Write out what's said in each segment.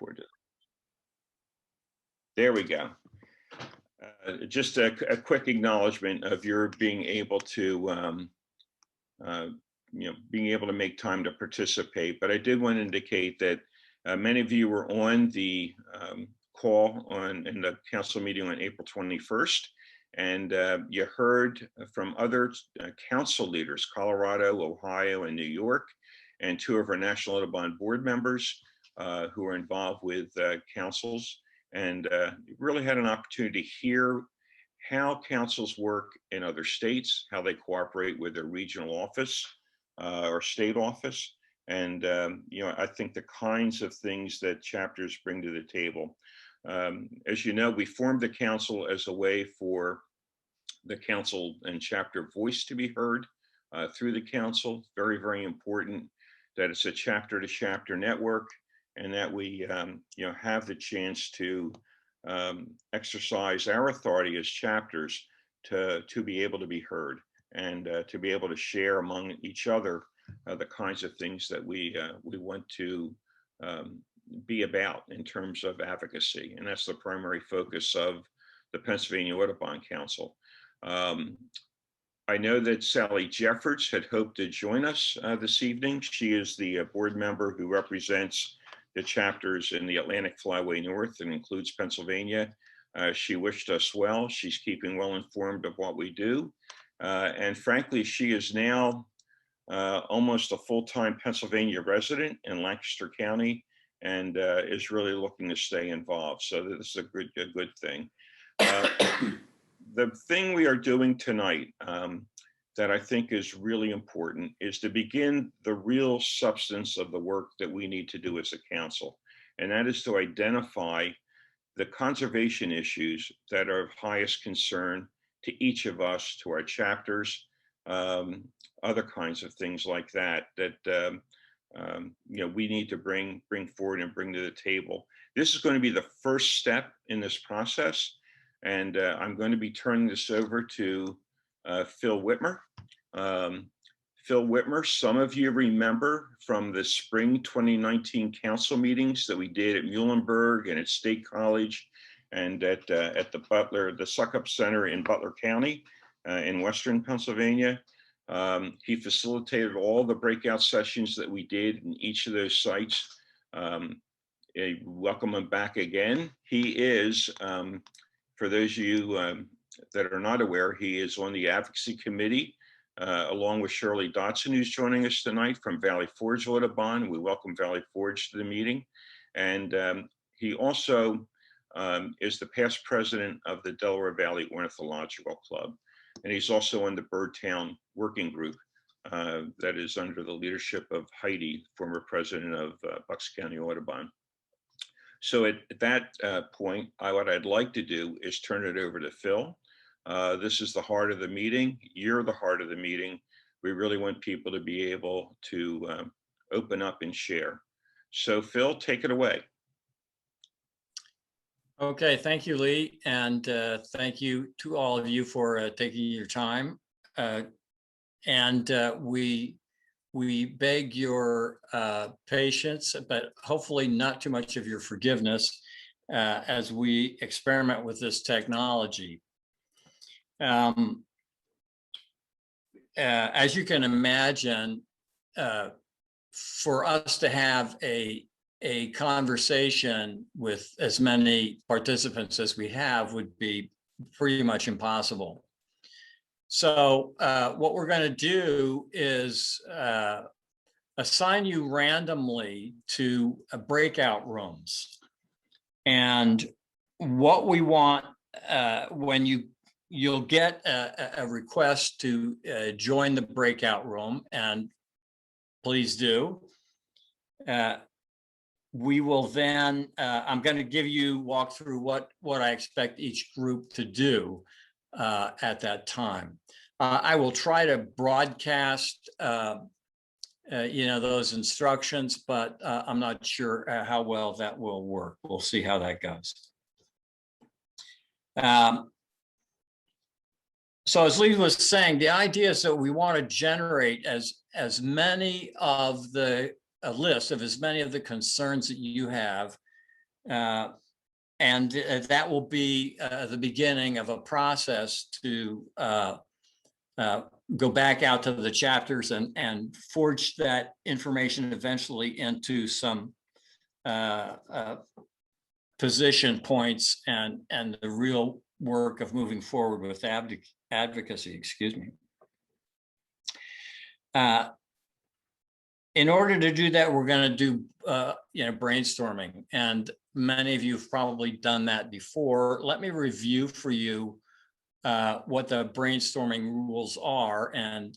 forward to it. There we go. Just a quick acknowledgement of your being able to, being able to make time to participate. But I did want to indicate that many of you were on the call in the council meeting on April 21st, and you heard from other council leaders, Colorado, Ohio, and New York, and 2 of our National Audubon board members who are involved with councils, and really had an opportunity to hear how councils work in other states, how they cooperate with their regional office or state office. And, I think the kinds of things that chapters bring to the table. As you know, we formed the council as a way for the council and chapter voice to be heard through the council. Very, very important that it's a chapter to chapter network, and that we, have the chance to exercise our authority as chapters to be able to be heard, and to be able to share among each other the kinds of things that we want to be about in terms of advocacy. And that's the primary focus of the Pennsylvania Audubon Council. I know that Sally Jeffords had hoped to join us this evening. She is the board member who represents the chapters in the Atlantic Flyway North and includes Pennsylvania. She wished us well. She's keeping well informed of what we do. And frankly, she is now almost a full-time Pennsylvania resident in Lancaster County, and is really looking to stay involved. So this is a good thing. The thing we are doing tonight that I think is really important is to begin the real substance of the work that we need to do as a council. And that is to identify the conservation issues that are of highest concern to each of us, to our chapters, other kinds of things like that, we need to bring forward and bring to the table. This is going to be the first step in this process. And I'm going to be turning this over to Phil Whitmer. Phil Whitmer, some of you remember from the spring 2019 council meetings that we did at Muhlenberg and at State College and at the Suckup Center in Butler County in Western Pennsylvania. He facilitated all the breakout sessions that we did in each of those sites. Welcome him back again. He is, for those of you that are not aware, he is on the advocacy committee along with Shirley Dotson, who's joining us tonight from Valley Forge Audubon. We welcome Valley Forge to the meeting. And he also is the past president of the Delaware Valley Ornithological Club. And he's also on the Birdtown Working Group that is under the leadership of Heidi, former president of Bucks County Audubon. So at that point, what I'd like to do is turn it over to Phil. This is the heart of the meeting. You're the heart of the meeting. We really want people to be able to open up and share. So Phil, take it away. Okay, thank you, Lee, and thank you to all of you for taking your time. We beg your patience, but hopefully not too much of your forgiveness as we experiment with this technology. As you can imagine, for us to have a conversation with as many participants as we have would be pretty much impossible. So what we're going to do is assign you randomly to breakout rooms. And what we want, when you'll get a request to join the breakout room, and please do. We will then, I'm going to walk through what I expect each group to do at that time. I will try to broadcast, those instructions, but I'm not sure how well that will work. We'll see how that goes. So as Lee was saying, the idea is that we want to generate as many of a list of as many of the concerns that you have And that will be the beginning of a process to go back out to the chapters and forge that information eventually into some position points and the real work of moving forward with advocacy, excuse me. In order to do that, we're going to do brainstorming, and many of you have probably done that before. Let me review for you what the brainstorming rules are, and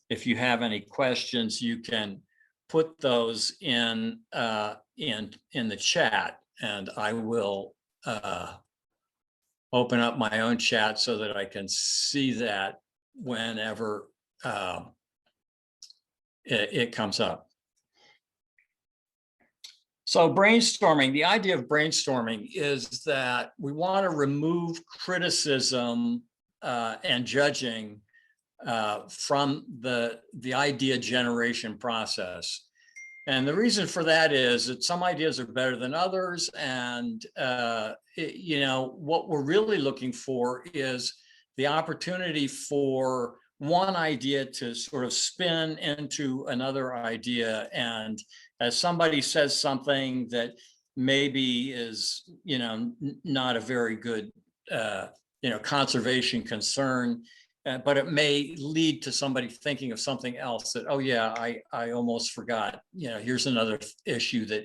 if you have any questions, you can put those in the chat, and I will open up my own chat so that I can see that whenever it comes up. So brainstorming, the idea of brainstorming is that we want to remove criticism and judging from the idea generation process. And the reason for that is that some ideas are better than others. And, what we're really looking for is the opportunity for one idea to sort of spin into another idea. And as somebody says something that maybe is, not a very good, conservation concern, but it may lead to somebody thinking of something else that, oh yeah, I almost forgot, here's another issue that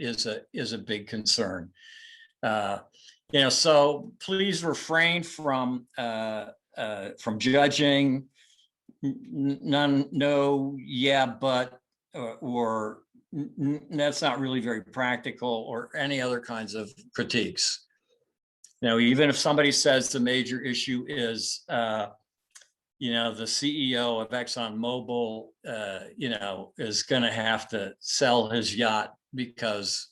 is a big concern. So please refrain from judging, none, no, yeah, but, or that's not really very practical, or any other kinds of critiques. Even if somebody says the major issue is, the CEO of ExxonMobil, is going to have to sell his yacht because,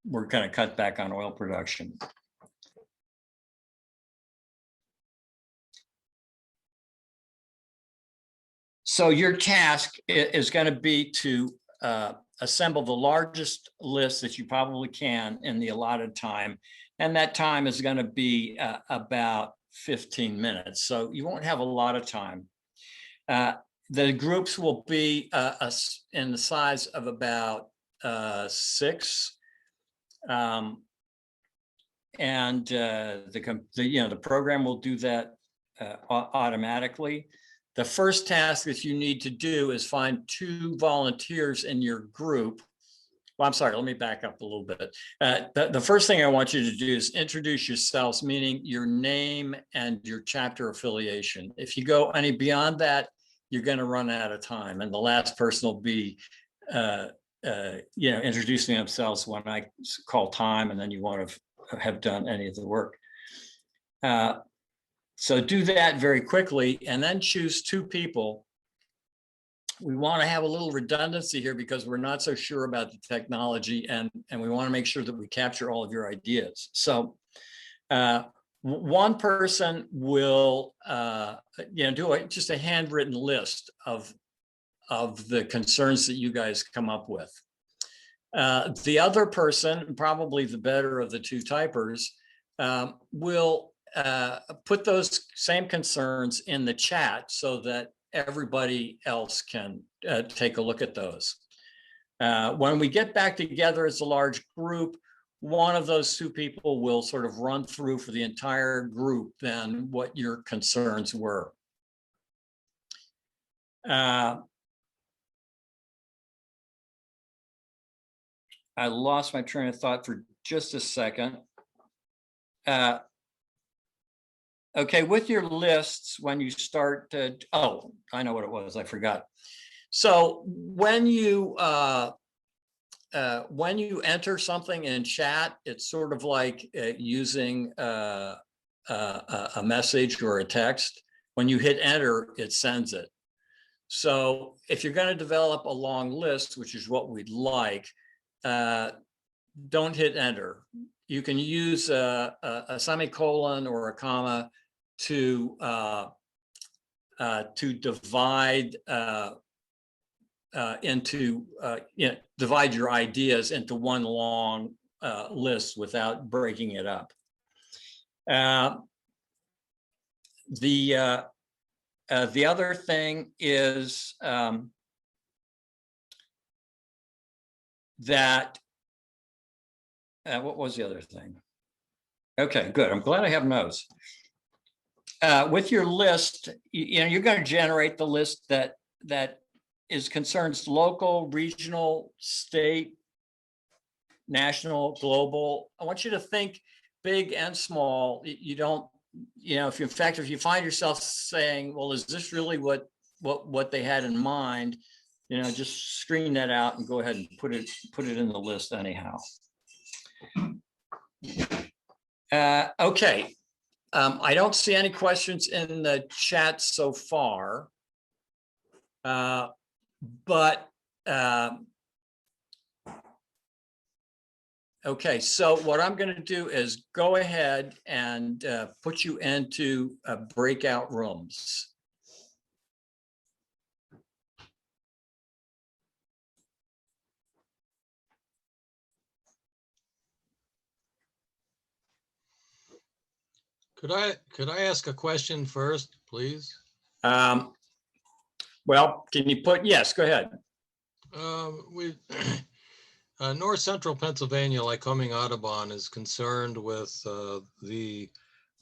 we're going to cut back on oil production. So your task is going to be to assemble the largest list that you probably can in the allotted time. And that time is going to be about 15 minutes. So you won't have a lot of time. The groups will be in the size of about 6. And the program will do that automatically. The first task that you need to do is find 2 volunteers in your group. Well, I'm sorry, let me back up a little bit. The first thing I want you to do is introduce yourselves, meaning your name and your chapter affiliation. If you go any beyond that, you're going to run out of time. And the last person will be, introducing themselves when I call time, and then you want to have done any of the work. So do that very quickly, and then choose 2 people. We want to have a little redundancy here because we're not so sure about the technology, and we want to make sure that we capture all of your ideas. So one person will do just a handwritten list of the concerns that you guys come up with. The other person, probably the better of the 2 typers, will put those same concerns in the chat so that everybody else can take a look at those. When we get back together as a large group, one of those 2 people will sort of run through for the entire group then what your concerns were. I lost my train of thought for just a second. Okay, with your lists, when you start, oh, I know what it was, I forgot. So when you enter something in chat, it's sort of like using a message or a text. When you hit enter, it sends it. So if you're going to develop a long list, which is what we'd like, don't hit enter. You can use a semicolon or a comma to divide divide your ideas into one long list without breaking it up. The other thing is that, what was the other thing? Okay, good. I'm glad I have notes. With your list, you're going to generate the list that is concerns local, regional, state, national, global. I want you to think big and small. You don't, if you, in fact, if you find yourself saying, well, is this really what they had in mind? Just screen that out and go ahead and put it in the list anyhow. Okay. I don't see any questions in the chat so far, but okay, so what I'm going to do is go ahead and put you into breakout rooms. Could I ask a question first, please? Well, can you yes, go ahead. North Central Pennsylvania Lycoming Audubon is concerned with the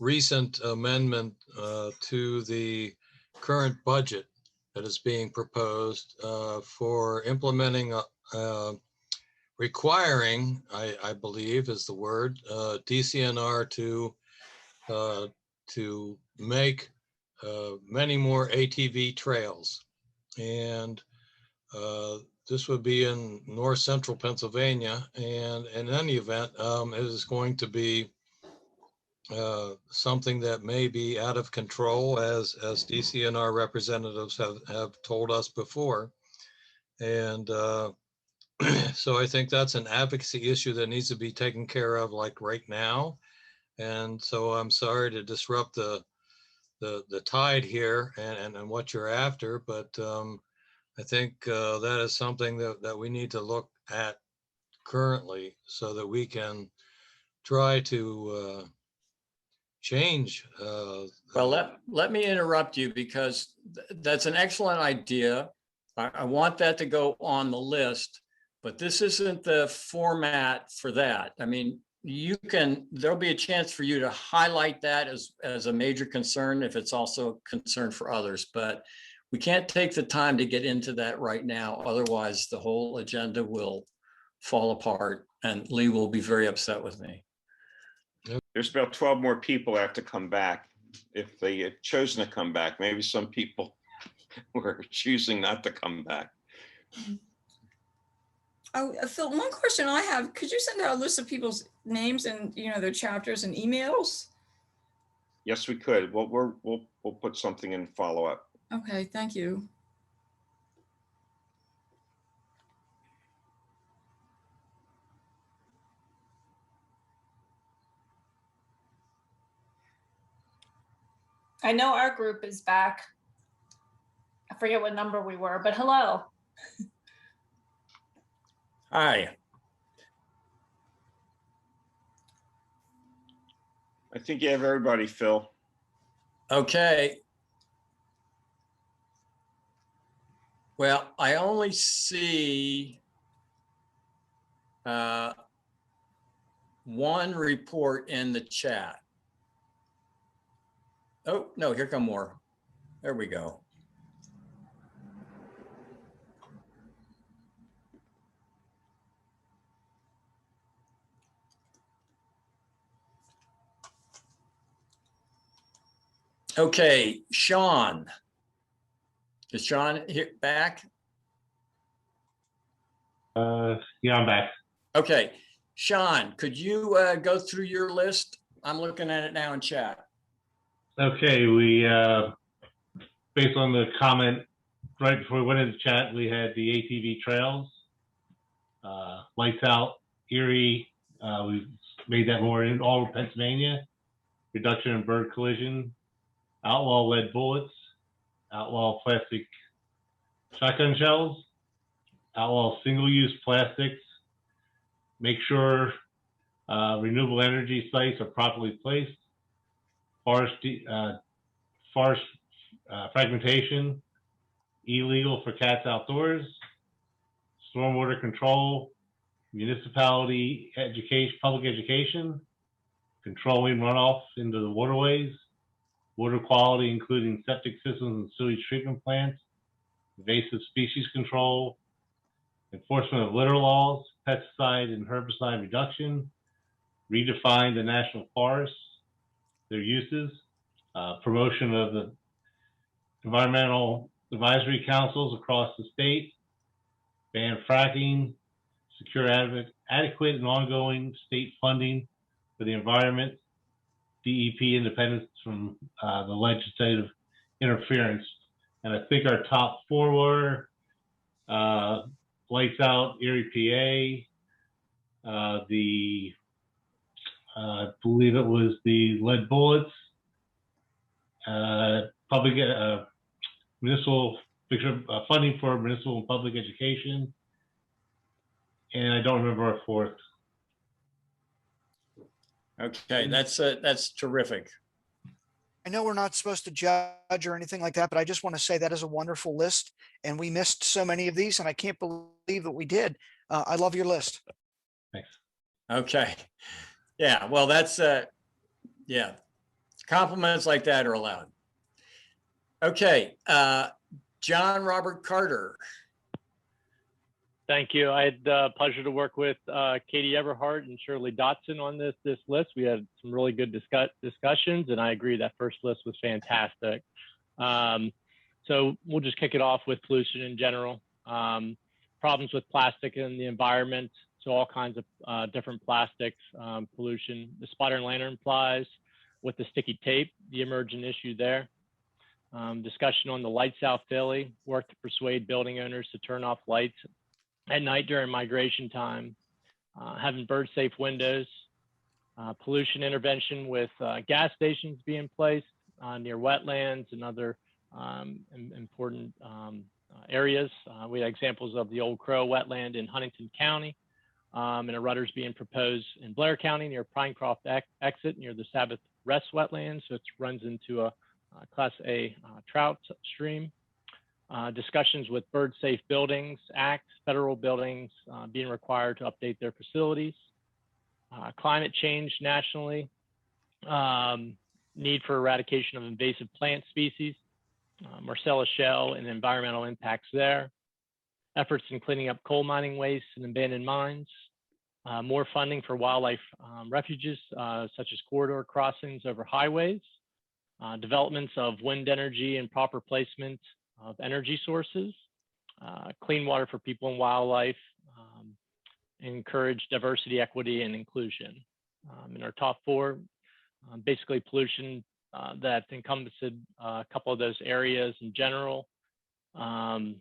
recent amendment to the current budget that is being proposed for implementing requiring, I believe is the word, DCNR to make many more ATV trails. And this would be in North Central Pennsylvania. And in any event, it is going to be something that may be out of control, as DCNR representatives have told us before. And so I think that's an advocacy issue that needs to be taken care of like right now. And so I'm sorry to disrupt the tide here and what you're after, but I think that is something that we need to look at currently so that we can try to change. Well, let me interrupt you because that's an excellent idea. I want that to go on the list, but this isn't the format for that. I mean, there'll be a chance for you to highlight that as a major concern if it's also a concern for others, but we can't take the time to get into that right now. Otherwise, the whole agenda will fall apart and Lee will be very upset with me. There's about 12 more people that have to come back if they had chosen to come back. Maybe some people were choosing not to come back. Oh, Phil, one question I have, could you send out a list of people's names and, their chapters and emails? Yes, we could. Well, we'll put something in follow up. Okay, thank you. I know our group is back. I forget what number we were, but hello. Hi. I think you have everybody, Phil. Okay. Well, I only see one report in the chat. Oh, no, here come more. There we go. Okay, Sean. Is Sean here back? Yeah, I'm back. Okay, Sean, could you go through your list? I'm looking at it now in chat. Okay, we based on the comment right before we went into chat, we had the ATV trails, lights out, Erie. We've made that more in all of Pennsylvania. Reduction in bird collision, outlaw lead bullets, outlaw plastic shotgun shells, outlaw single-use plastics. Make sure renewable energy sites are properly placed, forest fragmentation, illegal for cats outdoors, stormwater control, municipality education, public education, controlling runoff into the waterways, water quality, including septic systems and sewage treatment plants, invasive species control, enforcement of litter laws, pesticide and herbicide reduction, redefine the national forests, their uses, promotion of the environmental advisory councils across the state, ban fracking, secure adequate and ongoing state funding for the environment, DEP independence from the legislative interference. And I think our top four were Lights Out, Erie, PA, I believe it was the lead bullets, public municipal funding for municipal and public education, and I don't remember our fourth. Okay, that's terrific. I know we're not supposed to judge or anything like that, but I just want to say that is a wonderful list, and we missed so many of these, and I can't believe that we did. I love your list. Thanks. Okay. Yeah, well, that's, yeah, compliments like that are allowed. Okay, John Robert Carter. Thank you. I had the pleasure to work with Katie Everhart and Shirley Dotson on this list. We had some really good discussions, and I agree that first list was fantastic. So we'll just kick it off with pollution in general. Problems with plastic in the environment. So all kinds of different plastics, pollution. The spotter and lantern flies with the sticky tape, the emergent issue there. Discussion on the Lights Out Philly, work to persuade building owners to turn off lights at night during migration time, having bird safe windows, pollution intervention with gas stations being placed near wetlands and other important areas. We had examples of the Old Crow wetland in Huntington County, and a rudders being proposed in Blair County near Pinecroft exit near the Sabbath Rest wetlands. So it runs into a Class A trout stream. Discussions with Bird Safe Buildings Act, federal buildings being required to update their facilities. Climate change nationally, need for eradication of invasive plant species, Marcellus shale and environmental impacts there. Efforts in cleaning up coal mining waste and abandoned mines. More funding for wildlife refuges, such as corridor crossings over highways. Developments of wind energy and proper placement of energy sources, clean water for people and wildlife, encourage diversity, equity, and inclusion. In our top four, basically pollution that encompassed a couple of those areas in general. The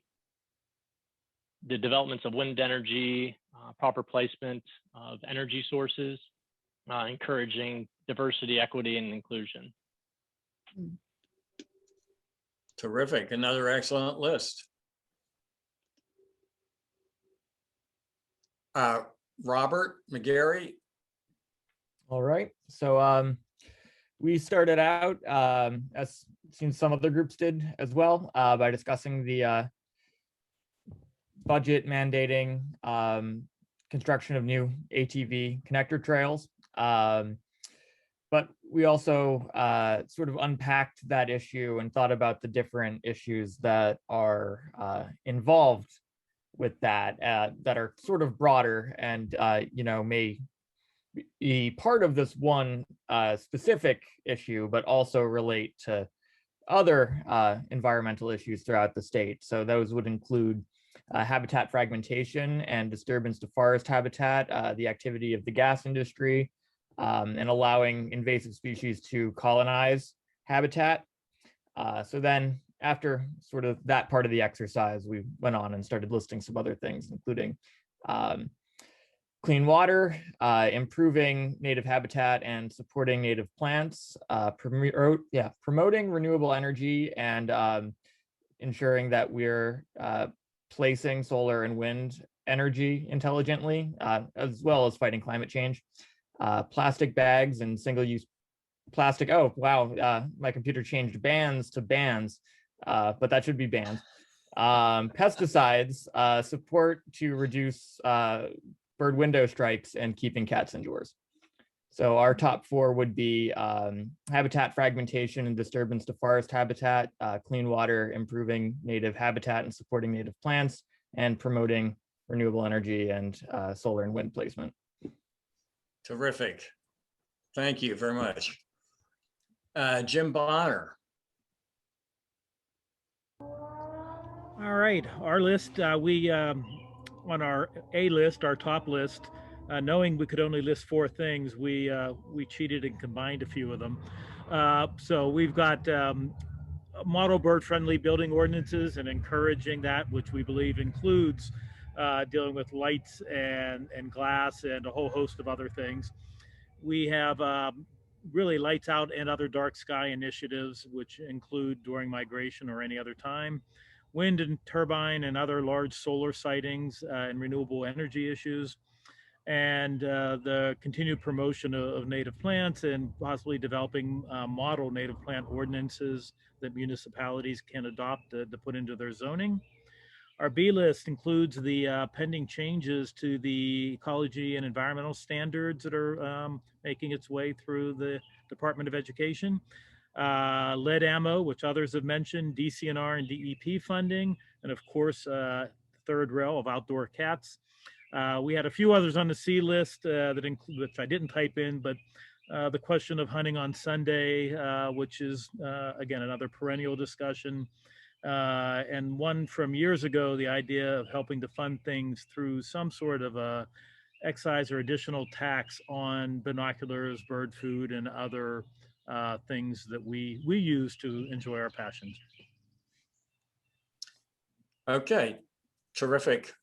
developments of wind energy, proper placement of energy sources, encouraging diversity, equity, and inclusion. Terrific. Another excellent list. Robert McGarry. All right. So we started out, as seems some other groups did as well, by discussing the budget mandating construction of new ATV connector trails. But we also sort of unpacked that issue and thought about the different issues that are involved with that, that are sort of broader and, you know, may be part of this one specific issue, but also relate to other environmental issues throughout the state. So those would include habitat fragmentation and disturbance to forest habitat, the activity of the gas industry, and allowing invasive species to colonize habitat. So then after sort of that part of the exercise, we went on and started listing some other things, including clean water, improving native habitat and supporting native plants, promoting renewable energy and ensuring that we're placing solar and wind energy intelligently, as well as fighting climate change. plastic bags and single-use plastic. Oh, wow. My computer changed bans to bans, but that should be banned. Pesticides, support to reduce bird window strikes and keeping cats indoors. So our top 4 would be habitat fragmentation and disturbance to forest habitat, clean water, improving native habitat and supporting native plants, and promoting renewable energy and solar and wind placement. Terrific. Thank you very much. Jim Bonner. All right, our list, on our A list, our top list, knowing we could only list 4 things, we cheated and combined a few of them. So we've got model bird-friendly building ordinances and encouraging that, which we believe includes dealing with lights and glass and a whole host of other things. We have really lights out and other dark sky initiatives, which include during migration or any other time, wind and turbine and other large solar sightings and renewable energy issues, and the continued promotion of native plants and possibly developing model native plant ordinances that municipalities can adopt to put into their zoning. Our B list includes the pending changes to the ecology and environmental standards that are making its way through the Department of Education. Lead ammo, which others have mentioned, DCNR and DEP funding, and of course, third rail of outdoor cats. We had a few others on the C list that include, which I didn't type in, but the question of hunting on Sunday, which is, again, another perennial discussion. And one from years ago, the idea of helping to fund things through some sort of a excise or additional tax on binoculars, bird food, and other things that we use to enjoy our passions. Okay, terrific.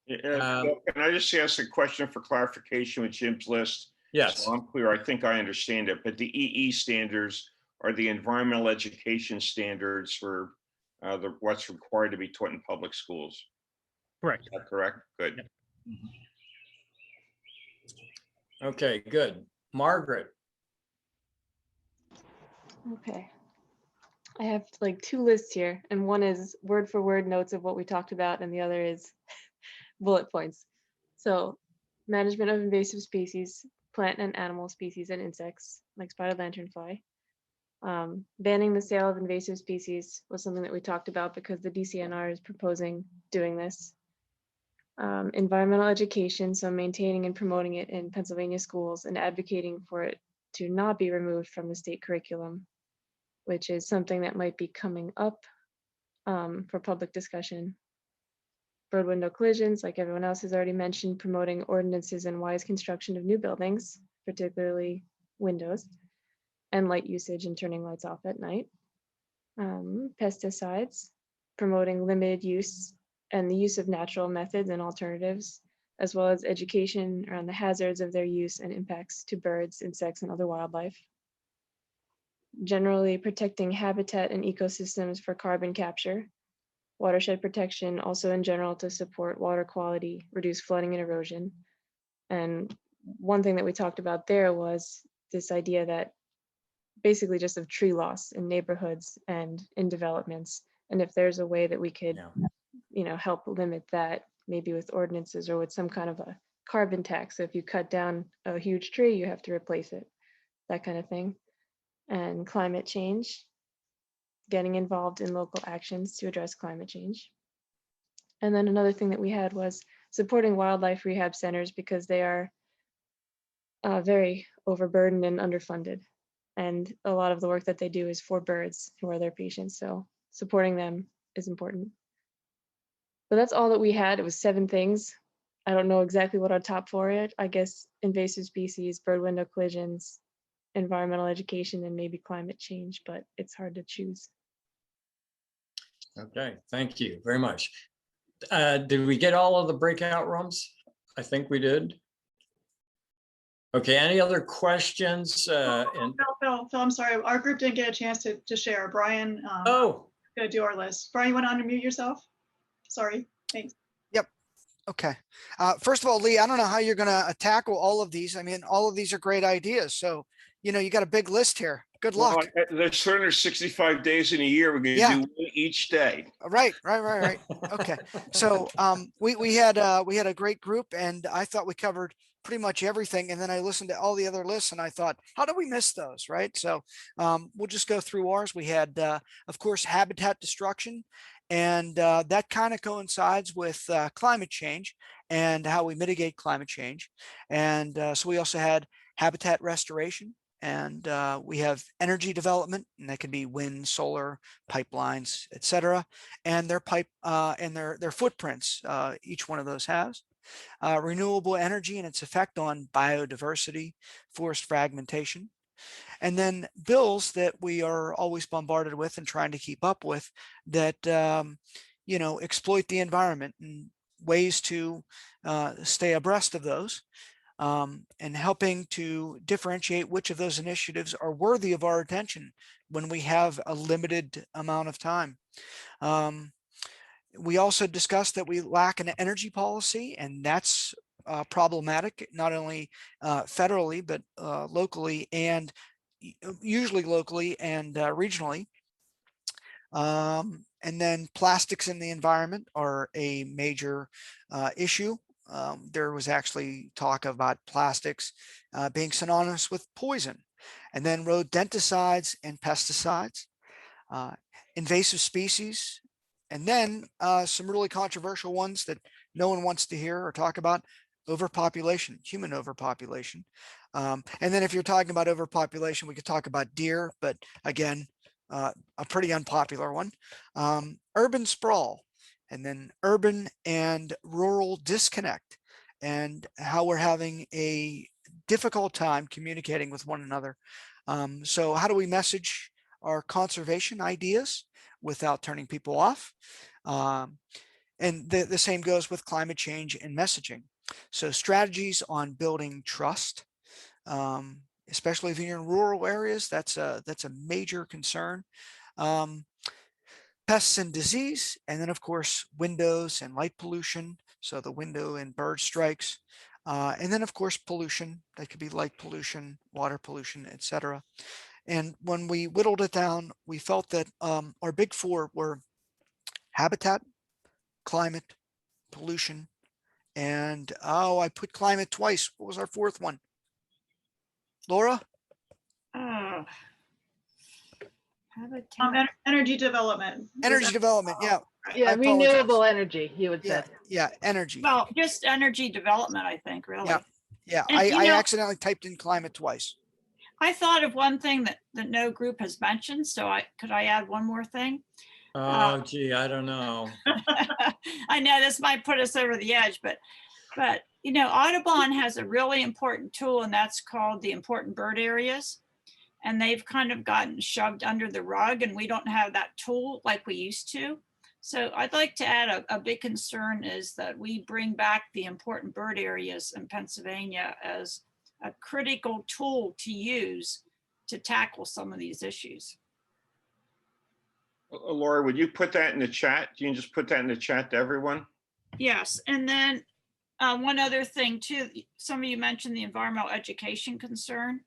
Can I just ask a question for clarification with Jim's list? Yes. So I'm clear, I think I understand it, but the EE standards are the environmental education standards for what's required to be taught in public schools. Correct. Is that correct? Good. Yep. Okay, good. Margaret. Okay. I have like 2 lists here, and one is word for word notes of what we talked about, and the other is bullet points. So management of invasive species, plant and animal species and insects like spider lanternfly. Banning the sale of invasive species was something that we talked about because the DCNR is proposing doing this. Environmental education, so maintaining and promoting it in Pennsylvania schools and advocating for it to not be removed from the state curriculum, which is something that might be coming up for public discussion. Bird window collisions, like everyone else has already mentioned, promoting ordinances and wise construction of new buildings, particularly windows, and light usage and turning lights off at night. Pesticides, promoting limited use and the use of natural methods and alternatives, as well as education around the hazards of their use and impacts to birds, insects, and other wildlife. Generally protecting habitat and ecosystems for carbon capture. Watershed protection, also in general to support water quality, reduce flooding and erosion. And one thing that we talked about there was this idea that basically just of tree loss in neighborhoods and in developments. And if there's a way that we could, help limit that, maybe with ordinances or with some kind of a carbon tax. So if you cut down a huge tree, you have to replace it, that kind of thing. And climate change, getting involved in local actions to address climate change. And then another thing that we had was supporting wildlife rehab centers because they are very overburdened and underfunded. And a lot of the work that they do is for birds who are their patients. So supporting them is important. But that's all that we had. It was 7 things. I don't know exactly what our top 4 is. I guess invasive species, bird window collisions, environmental education, and maybe climate change, but it's hard to choose. Okay, thank you very much. Did we get all of the breakout rooms? I think we did. Okay, any other questions? Phil, I'm sorry. Our group didn't get a chance to share. Brian, oh, gonna do our list. Brian, you want to unmute yourself? Sorry, thanks. Yep. Okay. First of all, Lee, I don't know how you're going to tackle all of these. I mean, all of these are great ideas. So, you know, you got a big list here. Good Well, luck. there's 365 days in a year. We're going to Yeah. do one each day. Right. Okay. So we had a great group, and I thought we covered pretty much everything. And then I listened to all the other lists, and I thought, how did we miss those? Right. So we'll just go through ours. We had, of course, habitat destruction, and that kind of coincides with climate change and how we mitigate climate change. And so we also had habitat restoration. And we have energy development, and that could be wind, solar, pipelines, etc., and their their footprints. Each one of those has renewable energy and its effect on biodiversity, forest fragmentation, and then bills that we are always bombarded with and trying to keep up with that you know, exploit the environment, and ways to stay abreast of those. And helping to differentiate which of those initiatives are worthy of our attention when we have a limited amount of time. We also discussed that we lack an energy policy, and that's problematic, not only federally, but locally, and usually locally and regionally. And then plastics in the environment are a major issue. There was actually talk about plastics being synonymous with poison, and then rodenticides and pesticides, invasive species, and then some really controversial ones that no one wants to hear or talk about: overpopulation, human overpopulation. And then if you're talking about overpopulation, we could talk about deer, but again, a pretty unpopular one. Urban sprawl, and then urban and rural disconnect, and how we're having a difficult time communicating with one another. So how do we message our conservation ideas without turning people off? And the same goes with climate change and messaging. So strategies on building trust, especially if you're in rural areas, that's a major concern. Pests and disease, and then of course windows and light pollution, so the window and bird strikes, and then of course pollution, that could be light pollution, water pollution, etc. And when we whittled it down, we felt that our big four were habitat, climate, pollution, and I put climate twice. What was our fourth one, Laura? Energy development. Energy development, yeah. Yeah, renewable energy, you would say. Yeah, energy. Well, just energy development, I think, really. Yeah, And, I know, accidentally typed in climate twice. I thought of one thing that no group has mentioned, so could I add one more thing? Oh, gee, I don't know. I know this might put us over the edge, but you know, Audubon has a really important tool, and that's called the important bird areas. And they've kind of gotten shoved under the rug, and we don't have that tool like we used to. So I'd like to add a big concern is that we bring back the important bird areas in Pennsylvania as a critical tool to use to tackle some of these issues. Laura, would you put that in the chat? You can just put that in the chat to everyone. Yes, and then one other thing too, some of you mentioned the environmental education concern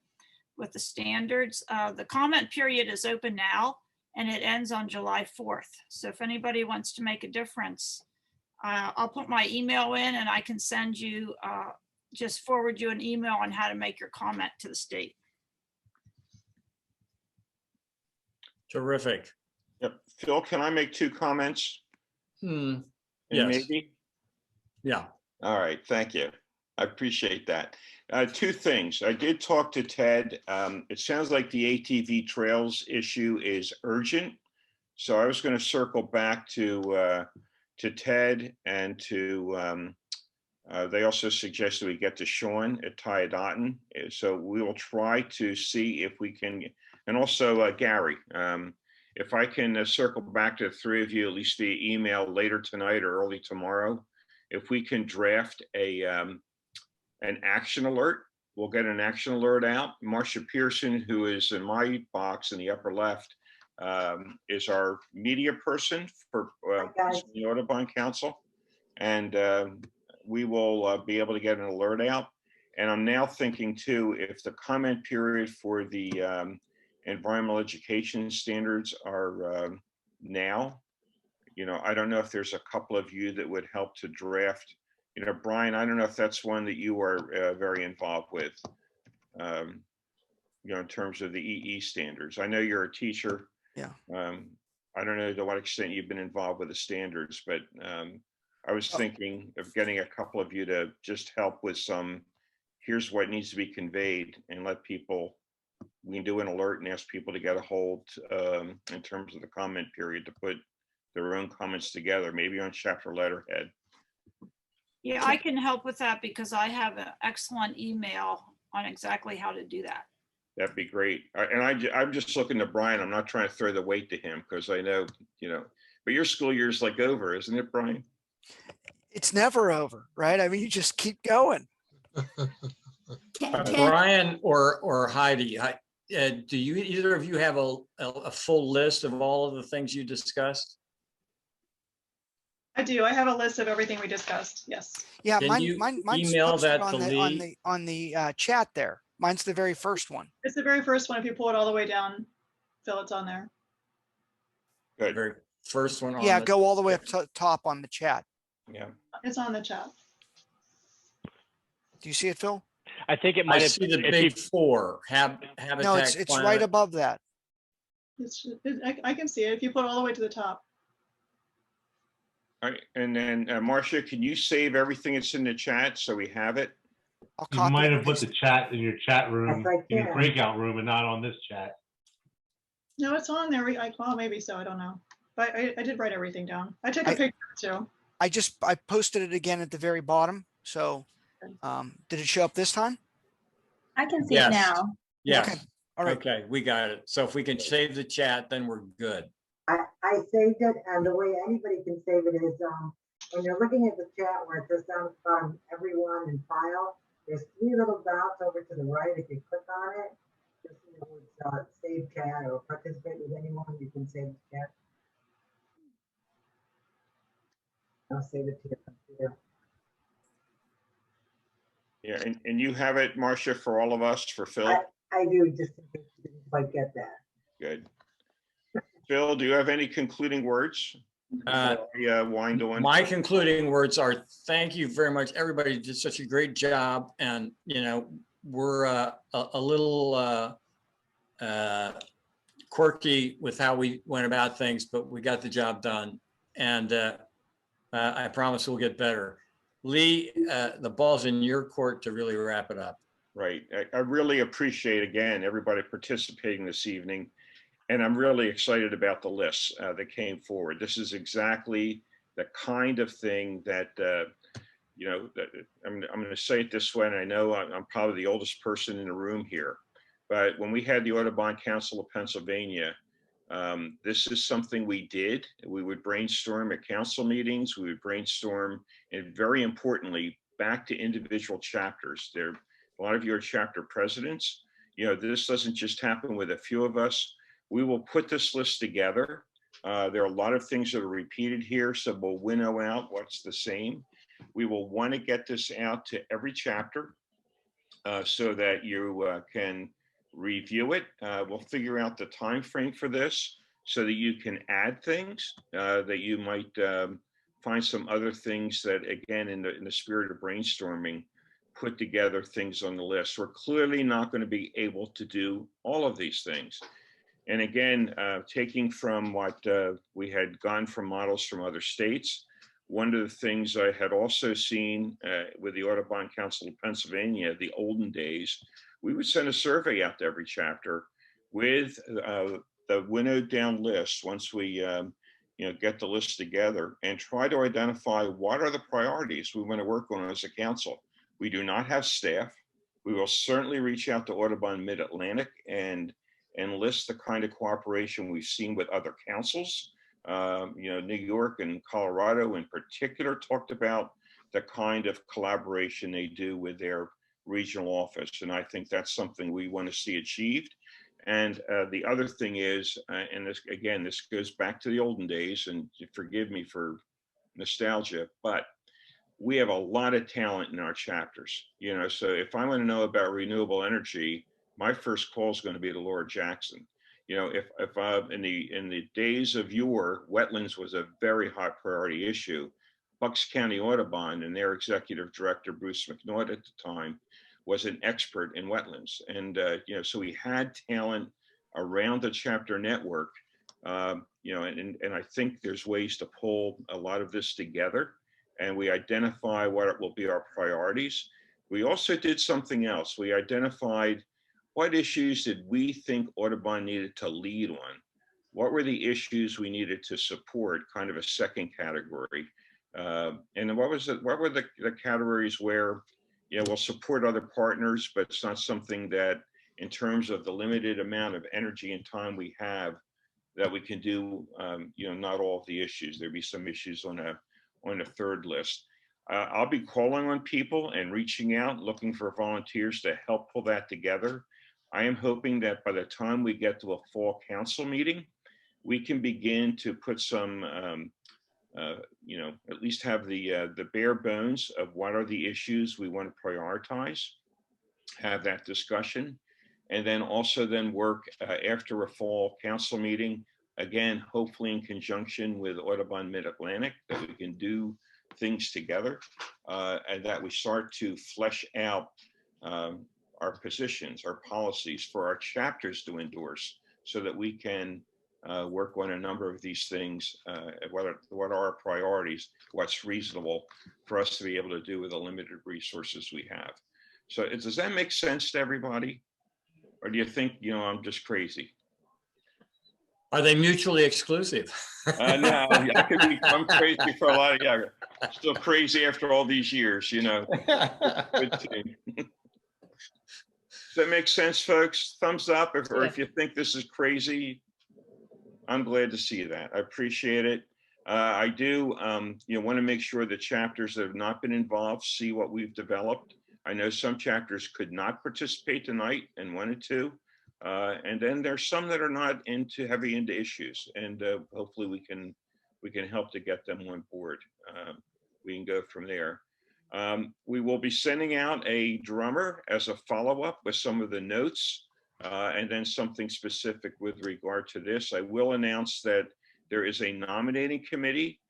with the standards. The comment period is open now, and it ends on July 4th. So if anybody wants to make a difference, I'll put my email in, and I can send you, just forward you an email on how to make your comment to the state. Terrific. Yep. Phil, can I make 2 comments? Yes. Maybe? Yeah. All right, thank you. I appreciate that. 2 things. I did talk to Ted. It sounds like the ATV trails issue is urgent. So I was going to circle back to Ted and to, they also suggested we get to Sean at Tyadotten. So we will try to see if we can, and also Gary, if I can circle back to the 3 of you, at least via email later tonight or early tomorrow, if we can draft an action alert. We'll get an action alert out. Marcia Pearson, who is in my box in the upper left, is our media person for the Audubon Council. And we will be able to get an alert out. And I'm now thinking too, if the comment period for the environmental education standards are now, I don't know if there's a couple of you that would help to draft. Brian, I don't know if that's one that you are very involved with, in terms of the EE standards. I know you're a teacher. Yeah. I don't know to what extent you've been involved with the standards, but I was thinking of getting a couple of you to just help with some, here's what needs to be conveyed, and let people, we can do an alert and ask people to get a hold in terms of the comment period to put their own comments together, maybe on chapter letterhead. Yeah, I can help with that because I have an excellent email on exactly how to do that. That'd be great. I'm just looking to Brian. I'm not trying to throw the weight to him because I know, but your school year's like over, isn't it, Brian? It's never over, right? I mean, you just keep going. Brian or Heidi, do you, either of you have a full list of all of the things you discussed? I do. I have a list of everything we discussed. Yes. Yeah, Can you mine's email posted that on to the Lee? chat there. Mine's the very first one. It's the very first one. If you pull it all the way down, Phil, it's on there. Good. Very first one. Yeah, on go all the way up to top on the chat. Yeah. It's on the chat. Do you see it, Phil? I think it I might have. see the if you- big four. Habitat. No, it's right climate. above that. I can see it if you put it all the way to the top. All right, and then Marcia, can you save everything that's in the chat so we have it? I'll You copy might and have put paste the chat in your chat room, Yes, I in your can. breakout room, and not on this chat. No, it's on there. Well, maybe so. I don't know. But I did write everything down. I took a I- picture too. I posted it again at the very bottom. So did it show up this time? I can see Yes. it now. Yes. Okay. All right. Okay, we got it. So if we can save the chat, then we're good. I saved it, and the way anybody can save it is when you're looking at the chat where it says down everyone and file, there's 3 little dots over to the right. If you click on it, just save chat or participate with anyone, you can save the chat. I'll save it to your computer. Yeah, and you have it, Marcia, for all of us, for Phil? I do, just in case you didn't quite get that. Good. Phil, do you have any concluding words? Wind on. My concluding words are thank you very much. Everybody did such a great job, and we're a little quirky with how we went about things, but we got the job done, and I promise we'll get better. Lee, the ball's in your court to really wrap it up. Right. I really appreciate, again, everybody participating this evening. And I'm really excited about the lists that came forward. This is exactly the kind of thing that, I'm going to say it this way, and I know I'm probably the oldest person in the room here, but when we had the Audubon Council of Pennsylvania, this is something we did. We would brainstorm at council meetings. We would brainstorm, and very importantly, back to individual chapters. A lot of you are chapter presidents. This doesn't just happen with a few of us. We will put this list together. There are a lot of things that are repeated here, so we'll winnow out what's the same. We will want to get this out to every chapter so that you can review it. We'll figure out the time frame for this so that you can add things, that you might find some other things that, again, in the spirit of brainstorming, put together things on the list. We're clearly not going to be able to do all of these things. And again, taking from what we had gone from models from other states, one of the things I had also seen with the Audubon Council of Pennsylvania, the olden days, we would send a survey out to every chapter with the winnowed down list once we get the list together and try to identify what are the priorities we want to work on as a council. We do not have staff. We will certainly reach out to Audubon Mid-Atlantic and list the kind of cooperation we've seen with other councils. New York and Colorado in particular talked about the kind of collaboration they do with their regional office. And I think that's something we want to see achieved. And the other thing is, and this goes back to the olden days, and forgive me for nostalgia, but we have a lot of talent in our chapters, so if I want to know about renewable energy, my first call is going to be to Laura Jackson. If in the days of yore, wetlands was a very high priority issue. Bucks County Audubon and their executive director, Bruce McNaught at the time, was an expert in wetlands. And, so we had talent around the chapter network, and I think there's ways to pull a lot of this together, and we identify what will be our priorities. We also did something else. We identified what issues did we think Audubon needed to lead on? What were the issues we needed to support, kind of a second category? And what were the categories where, we'll support other partners, but it's not something that, in terms of the limited amount of energy and time we have, that we can do, not all of the issues. There'd be some issues on a third list. I'll be calling on people and reaching out, looking for volunteers to help pull that together. I am hoping that by the time we get to a fall council meeting, we can begin to put some, at least have the bare bones of what are the issues we want to prioritize, have that discussion, and then also work after a fall council meeting, again, hopefully in conjunction with Audubon Mid-Atlantic, that we can do things together, and that we start to flesh out our positions, our policies for our chapters to endorse, so that we can work on a number of these things, what are our priorities, what's reasonable for us to be able to do with the limited resources we have. So does that make sense to everybody? Or do you think, I'm just crazy? Are they mutually exclusive? No, I'm crazy for a lot of, still crazy after all these years, Good team. Does that make sense, folks? Thumbs up, or if you think this is crazy, I'm glad to see that. I appreciate it. I do, want to make sure the chapters that have not been involved see what we've developed. I know some chapters could not participate tonight and wanted to, and then there's some that are not heavy into issues, and hopefully we can help to get them on board. We can go from there. We will be sending out a drummer as a follow-up with some of the notes, and then something specific with regard to this. I will announce that there is a nominating committee.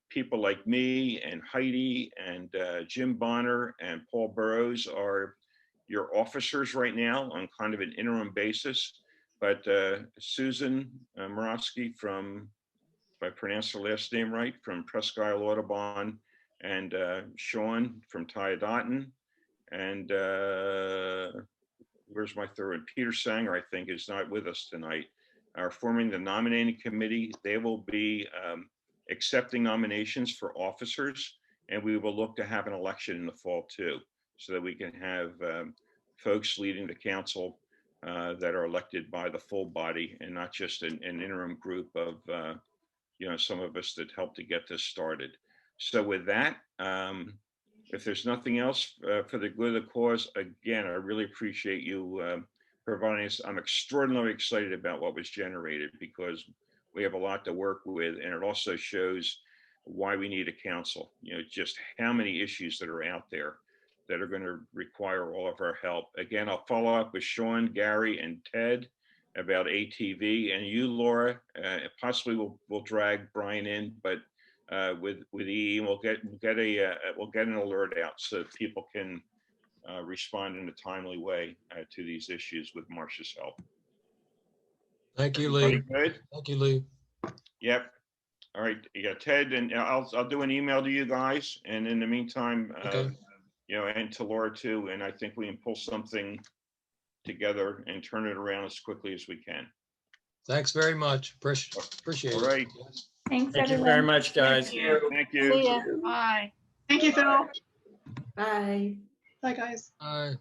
People like me and Heidi and Jim Bonner and Paul Burrows are your officers right now on kind of an interim basis. But Susan Morosky from, if I pronounce her last name right, from Presque Isle Audubon, and Sean from Tyadotton, and where's my third one? Peter Sanger, I think, is not with us tonight, are forming the nominating committee. They will be accepting nominations for officers, and we will look to have an election in the fall too, so that we can have folks leading the council that are elected by the full body, and not just an interim group of some of us that helped to get this started. So with that, if there's nothing else for the good of the cause, again, I really appreciate you providing us. I'm extraordinarily excited about what was generated, because we have a lot to work with, and it also shows why we need a council, just how many issues that are out there that are going to require all of our help. Again, I'll follow up with Sean, Gary, and Ted about ATV, and you, Laura. Possibly we'll drag Brian in, but with EE, we'll get an alert out so that people can respond in a timely way to these issues with Marcia's help. Thank you, Lee. Good? Thank you, Lee. Yep. All right. You got Ted, and I'll do an email to you guys, and in the meantime, Okay. And to Laura too. And I think we can pull something together and turn it around as quickly as we can. Thanks very much. Appreciate it. All right. Thanks, Thank you everyone. very much, guys. Thank you. See ya. Bye. Thank you, Phil. Bye. Bye, guys. Bye.